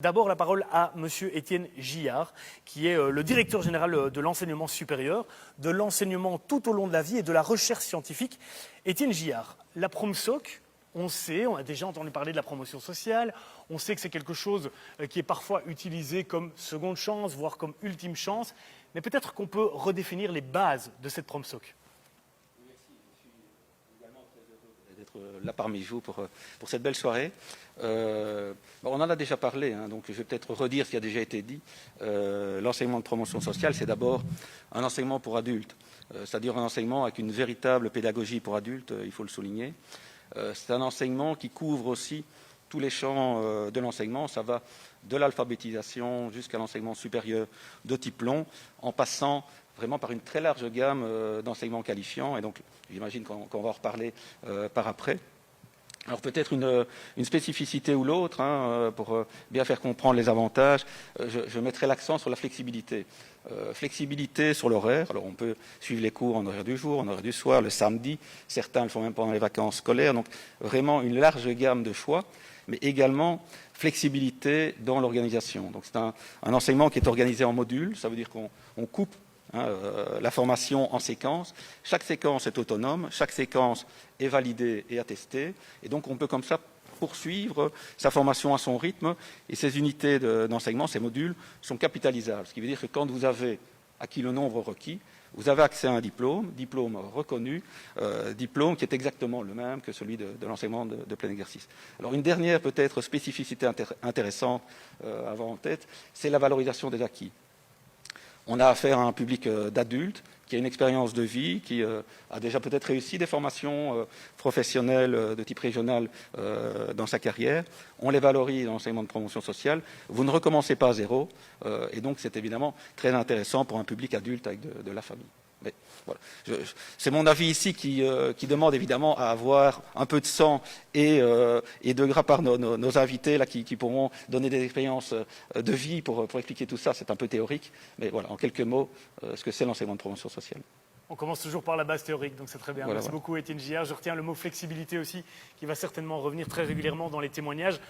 D'abord, la parole à Monsieur Étienne Gillard, qui est le directeur général de l'enseignement supérieur, de l'enseignement tout au long de la vie et de la recherche scientifique. Étienne Gillard, la PromSoc, on sait, on a déjà entendu parler de la promotion sociale, on sait que c'est quelque chose qui est parfois utilisé comme seconde chance, voire comme ultime chance, mais peut-être qu'on peut redéfinir les bases de cette PromSoc. D'être là parmi vous pour cette belle soirée. On en a déjà parlé, donc je vais peut-être redire ce qui a déjà été dit. L'enseignement de promotion sociale, c'est d'abord un enseignement pour adultes, c'est-à-dire un enseignement avec une véritable pédagogie pour adultes, il faut le souligner. C'est un enseignement qui couvre aussi tous les champs de l'enseignement. Ça va de l'alphabétisation jusqu'à l'enseignement supérieur de type long, en passant vraiment par une très large gamme d'enseignements qualifiants. Et donc, j'imagine qu'on va en reparler par après. Alors peut-être une spécificité ou l'autre, pour bien faire comprendre les avantages, je mettrai l'accent sur la flexibilité. Flexibilité sur l'horaire. Alors on peut suivre les cours en horaire du jour, en horaire du soir, le samedi. Certains le font même pendant les vacances scolaires. Donc vraiment une large gamme de choix, mais également flexibilité dans l'organisation. Donc c'est un enseignement qui est organisé en modules. Ça veut dire qu'on coupe la formation en séquences. Chaque séquence est autonome, chaque séquence est validée et attestée, et donc on peut comme ça poursuivre sa formation à son rythme, et ces unités d'enseignement, ces modules, sont capitalisables. Ce qui veut dire que quand vous avez acquis le nombre requis, vous avez accès à un diplôme reconnu, diplôme qui est exactement le même que celui de l'enseignement de plein exercice. Alors une dernière peut-être spécificité intéressante à avoir en tête, c'est la valorisation des acquis. On a affaire à un public d'adultes qui a une expérience de vie, qui a déjà peut-être réussi des formations professionnelles de type régional dans sa carrière. On les valorise dans l'enseignement de promotion sociale. Vous ne recommencez pas à zéro, et donc c'est évidemment très intéressant pour un public adulte avec de la famille. Mais voilà. C'est mon avis ici qui demande évidemment à avoir un peu de sang et de gras par nos invités là, qui pourront donner des expériences de vie pour expliquer tout ça. C'est un peu théorique, mais voilà, en quelques mots, ce que c'est l'enseignement de promotion sociale. On commence toujours par la base théorique, donc c'est très bien. Voilà, Merci beaucoup Étienne Gillard. Je retiens le mot flexibilité aussi, qui va certainement revenir très régulièrement dans les témoignages.